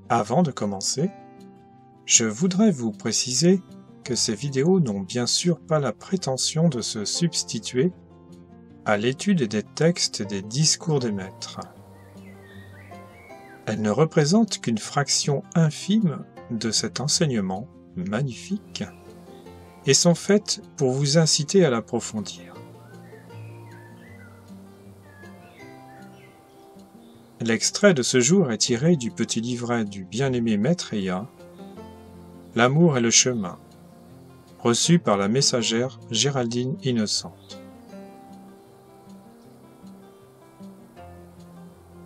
Avant de commencer, je voudrais vous préciser que ces vidéos n'ont bien sûr pas la prétention de se substituer à l'étude des textes des discours des maîtres. Elles ne représentent qu'une fraction infime de cet enseignement magnifique et sont faites pour vous inciter à l'approfondir. L'extrait de ce jour est tiré du petit livret du bien-aimé Maitreya, L'amour et le chemin, reçu par la messagère Géraldine Innocente.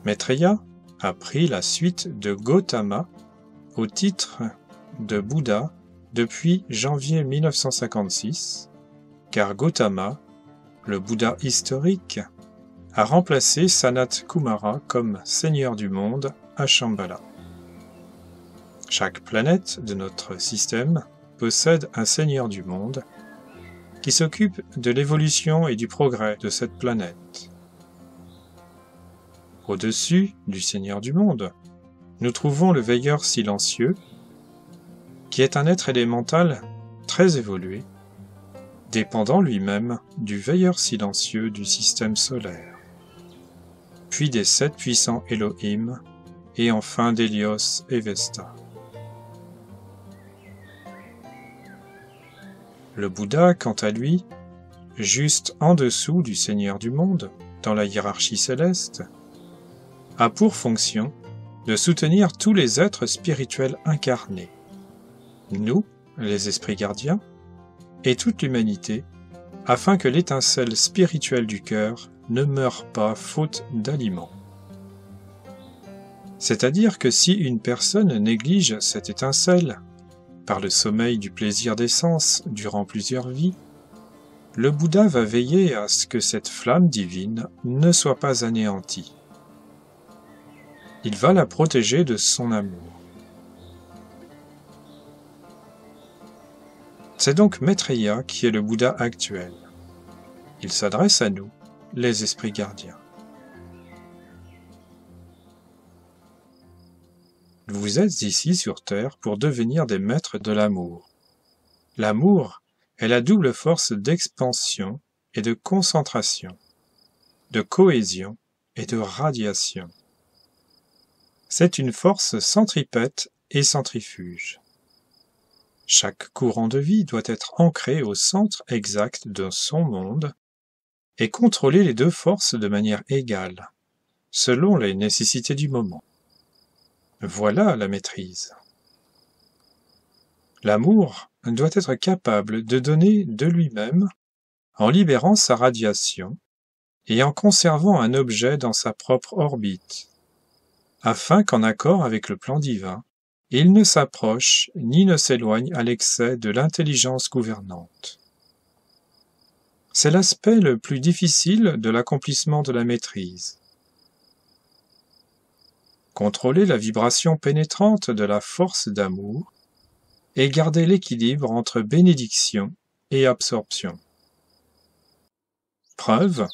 Maitreya a pris la suite de Gautama au titre de Bouddha depuis janvier 1956, car Gautama, le Bouddha historique, a remplacé Sanat Kumara comme seigneur du monde à Shambhala. Chaque planète de notre système possède un seigneur du monde qui s'occupe de l'évolution et du progrès de cette planète. Au-dessus du seigneur du monde, nous trouvons le veilleur silencieux, qui est un être élémental très évolué, dépendant lui-même du veilleur silencieux du système solaire, puis des 7 puissants Elohim, et enfin d'Hélios et Vesta. Le Bouddha, quant à lui, juste en dessous du Seigneur du monde, dans la hiérarchie céleste, a pour fonction de soutenir tous les êtres spirituels incarnés, nous, les esprits gardiens, et toute l'humanité, afin que l'étincelle spirituelle du cœur ne meure pas faute d'aliments. C'est-à-dire que si une personne néglige cette étincelle, par le sommeil du plaisir des sens durant plusieurs vies, le Bouddha va veiller à ce que cette flamme divine ne soit pas anéantie. Il va la protéger de son amour. C'est donc Maitreya qui est le Bouddha actuel. Il s'adresse à nous, les esprits gardiens. Vous êtes ici sur Terre pour devenir des maîtres de l'amour. L'amour est la double force d'expansion et de concentration, de cohésion et de radiation. C'est une force centripète et centrifuge. Chaque courant de vie doit être ancré au centre exact de son monde et contrôler les deux forces de manière égale, selon les nécessités du moment. Voilà la maîtrise. L'amour doit être capable de donner de lui-même en libérant sa radiation et en conservant un objet dans sa propre orbite, afin qu'en accord avec le plan divin, il ne s'approche ni ne s'éloigne à l'excès de l'intelligence gouvernante. C'est l'aspect le plus difficile de l'accomplissement de la maîtrise. Contrôler la vibration pénétrante de la force d'amour et garder l'équilibre entre bénédiction et absorption. Preuve,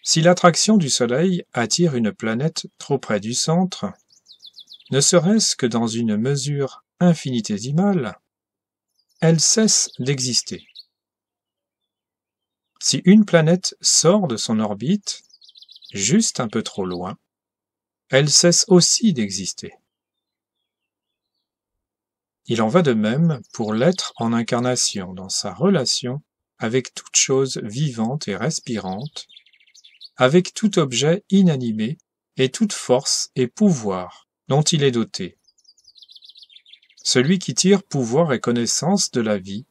si l'attraction du Soleil attire une planète trop près du centre, ne serait-ce que dans une mesure infinitésimale, elle cesse d'exister. Si une planète sort de son orbite, juste un peu trop loin, elle cesse aussi d'exister. Il en va de même pour l'être en incarnation dans sa relation avec toute chose vivante et respirante, avec tout objet inanimé et toute force et pouvoir dont il est doté. Celui qui tire pouvoir et connaissance de la vie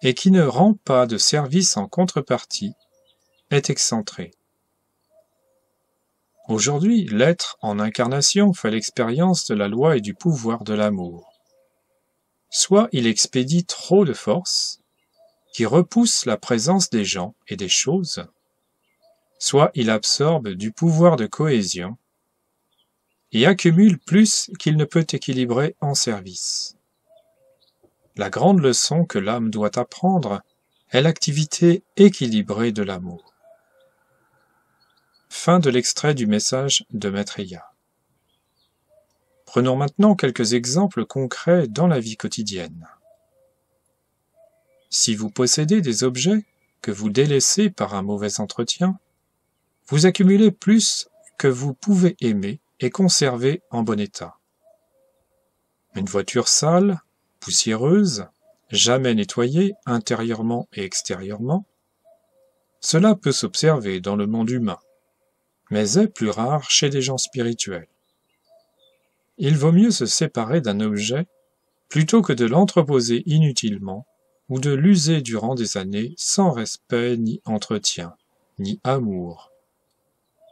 et qui ne rend pas de service en contrepartie est excentré. Aujourd'hui, l'être en incarnation fait l'expérience de la loi et du pouvoir de l'amour. Soit il expédie trop de force, qui repousse la présence des gens et des choses, soit il absorbe du pouvoir de cohésion et accumule plus qu'il ne peut équilibrer en service. La grande leçon que l'âme doit apprendre est l'activité équilibrée de l'amour. Fin de l'extrait du message de Maitreya. Prenons maintenant quelques exemples concrets dans la vie quotidienne. Si vous possédez des objets que vous délaissez par un mauvais entretien, vous accumulez plus que vous pouvez aimer et conserver en bon état. Une voiture sale, poussiéreuse, jamais nettoyée intérieurement et extérieurement, cela peut s'observer dans le monde humain, mais est plus rare chez les gens spirituels. Il vaut mieux se séparer d'un objet plutôt que de l'entreposer inutilement ou de l'user durant des années sans respect ni entretien, ni amour.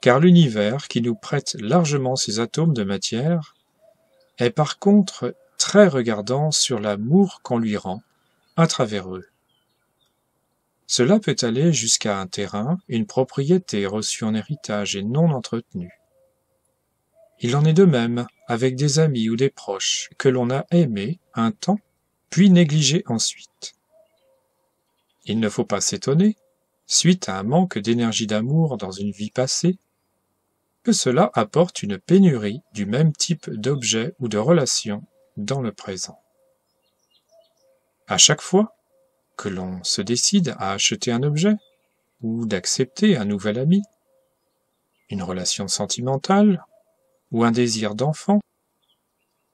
Car l'univers, qui nous prête largement ses atomes de matière, est par contre très regardant sur l'amour qu'on lui rend à travers eux. Cela peut aller jusqu'à un terrain, une propriété reçue en héritage et non entretenue. Il en est de même avec des amis ou des proches que l'on a aimés un temps, puis négligés ensuite. Il ne faut pas s'étonner, suite à un manque d'énergie d'amour dans une vie passée, que cela apporte une pénurie du même type d'objet ou de relation dans le présent. À chaque fois que l'on se décide à acheter un objet ou d'accepter un nouvel ami, une relation sentimentale ou un désir d'enfant,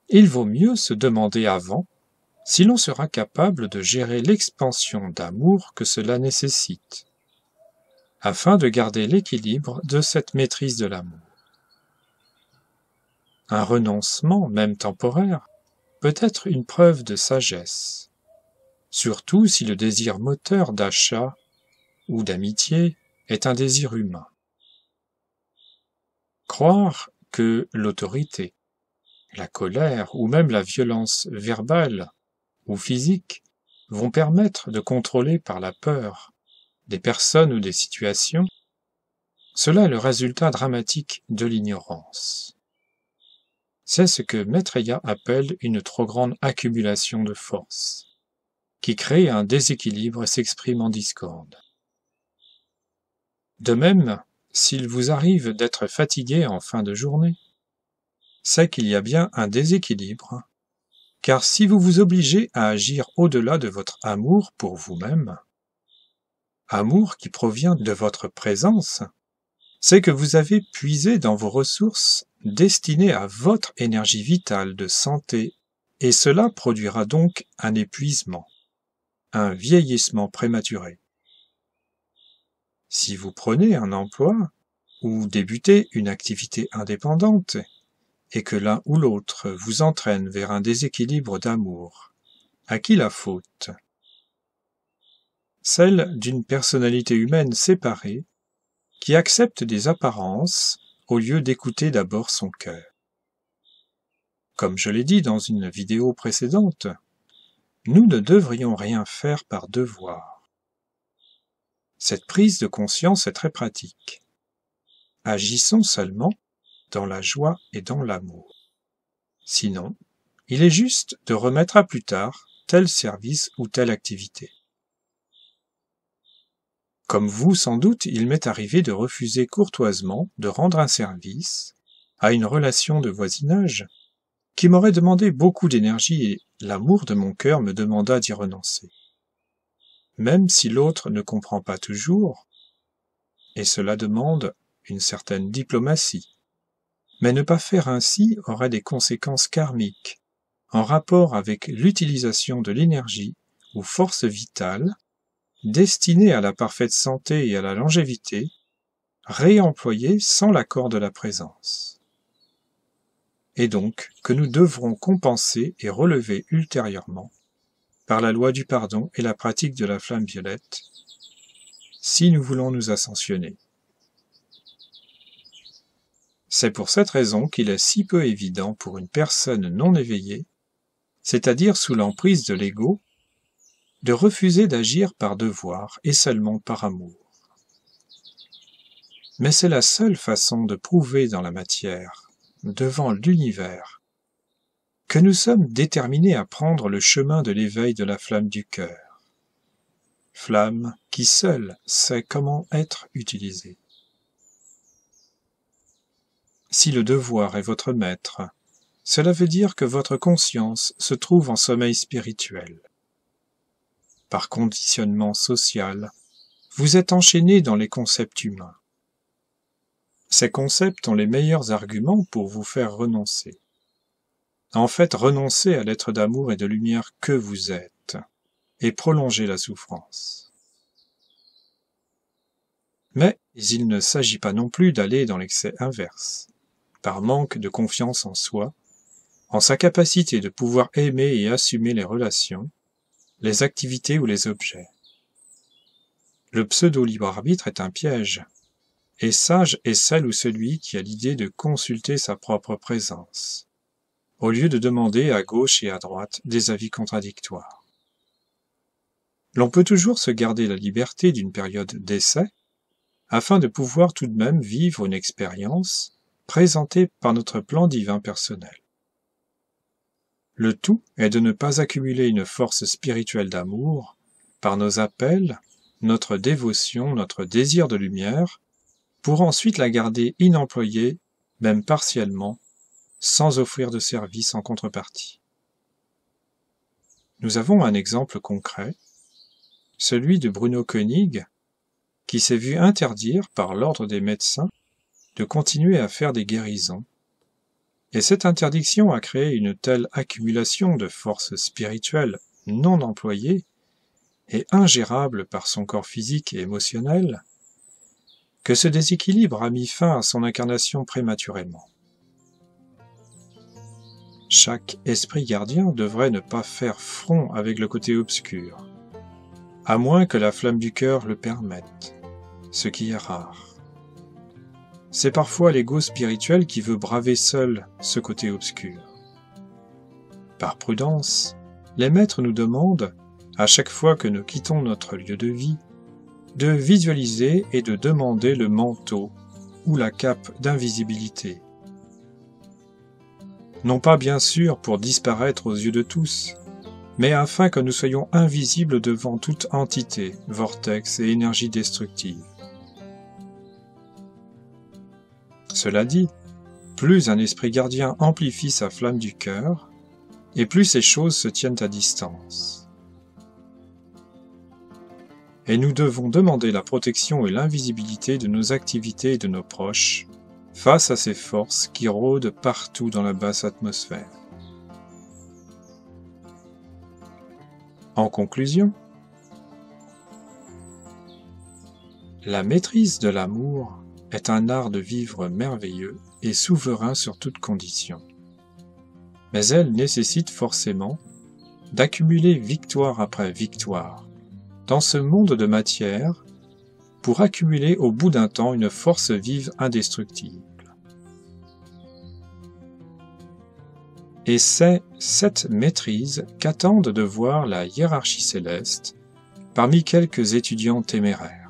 il vaut mieux se demander avant si l'on sera capable de gérer l'expansion d'amour que cela nécessite, afin de garder l'équilibre de cette maîtrise de l'amour. Un renoncement, même temporaire, peut être une preuve de sagesse, surtout si le désir moteur d'achat ou d'amitié est un désir humain. Croire que l'autorité, la colère ou même la violence verbale ou physique vont permettre de contrôler par la peur des personnes ou des situations, cela est le résultat dramatique de l'ignorance. C'est ce que Maitreya appelle une trop grande accumulation de force, qui crée un déséquilibre et s'exprime en discorde. De même, s'il vous arrive d'être fatigué en fin de journée, c'est qu'il y a bien un déséquilibre, car si vous vous obligez à agir au-delà de votre amour pour vous-même, amour qui provient de votre présence, c'est que vous avez puisé dans vos ressources destinées à votre énergie vitale de santé, et cela produira donc un épuisement, un vieillissement prématuré. Si vous prenez un emploi ou débutez une activité indépendante, et que l'un ou l'autre vous entraîne vers un déséquilibre d'amour, à qui la faute? Celle d'une personnalité humaine séparée, qui accepte des apparences au lieu d'écouter d'abord son cœur. Comme je l'ai dit dans une vidéo précédente, nous ne devrions rien faire par devoir. Cette prise de conscience est très pratique. Agissons seulement dans la joie et dans l'amour. Sinon, il est juste de remettre à plus tard tel service ou telle activité. Comme vous, sans doute, il m'est arrivé de refuser courtoisement de rendre un service à une relation de voisinage qui m'aurait demandé beaucoup d'énergie et l'amour de mon cœur me demanda d'y renoncer. Même si l'autre ne comprend pas toujours, et cela demande une certaine diplomatie, mais ne pas faire ainsi aurait des conséquences karmiques en rapport avec l'utilisation de l'énergie ou force vitale destinée à la parfaite santé et à la longévité, réemployée sans l'accord de la présence. Et donc que nous devrons compenser et relever ultérieurement par la loi du pardon et la pratique de la flamme violette, si nous voulons nous ascensionner. C'est pour cette raison qu'il est si peu évident pour une personne non éveillée, c'est-à-dire sous l'emprise de l'ego, de refuser d'agir par devoir et seulement par amour. Mais c'est la seule façon de prouver dans la matière, devant l'univers, que nous sommes déterminés à prendre le chemin de l'éveil de la flamme du cœur, flamme qui seule sait comment être utilisée. Si le devoir est votre maître, Cela veut dire que votre conscience se trouve en sommeil spirituel. Par conditionnement social, vous êtes enchaîné dans les concepts humains. Ces concepts ont les meilleurs arguments pour vous faire renoncer. En fait, renoncer à l'être d'amour et de lumière que vous êtes, et prolonger la souffrance. Mais il ne s'agit pas non plus d'aller dans l'excès inverse, par manque de confiance en soi, en sa capacité de pouvoir aimer et assumer les relations, les activités ou les objets. Le pseudo-libre arbitre est un piège, et sage est celle ou celui qui a l'idée de consulter sa propre présence, au lieu de demander à gauche et à droite des avis contradictoires. L'on peut toujours se garder la liberté d'une période d'essai, afin de pouvoir tout de même vivre une expérience présentée par notre plan divin personnel. Le tout est de ne pas accumuler une force spirituelle d'amour par nos appels, notre dévotion, notre désir de lumière, pour ensuite la garder inemployée, même partiellement, sans offrir de service en contrepartie. Nous avons un exemple concret, celui de Bruno Koenig, qui s'est vu interdire par l'ordre des médecins de continuer à faire des guérisons, et cette interdiction a créé une telle accumulation de forces spirituelles non employées et ingérable par son corps physique et émotionnel, que ce déséquilibre a mis fin à son incarnation prématurément. Chaque esprit gardien devrait ne pas faire front avec le côté obscur, à moins que la flamme du cœur le permette, ce qui est rare. C'est parfois l'ego spirituel qui veut braver seul ce côté obscur. Par prudence, les maîtres nous demandent, à chaque fois que nous quittons notre lieu de vie, de visualiser et de demander le manteau ou la cape d'invisibilité. Non pas bien sûr pour disparaître aux yeux de tous, mais afin que nous soyons invisibles devant toute entité, vortex et énergie destructive. Cela dit, plus un esprit gardien amplifie sa flamme du cœur, et plus ces choses se tiennent à distance. Et nous devons demander la protection et l'invisibilité de nos activités et de nos proches, face à ces forces qui rôdent partout dans la basse atmosphère. En conclusion, la maîtrise de l'amour est un art de vivre merveilleux et souverain sur toute condition. Mais elle nécessite forcément d'accumuler victoire après victoire dans ce monde de matière pour accumuler au bout d'un temps une force vive indestructible. Et c'est cette maîtrise qu'attendent de voir la hiérarchie céleste parmi quelques étudiants téméraires.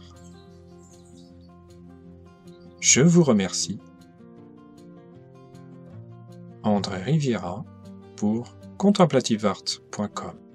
Je vous remercie. André Riviera pour contemplativeart.com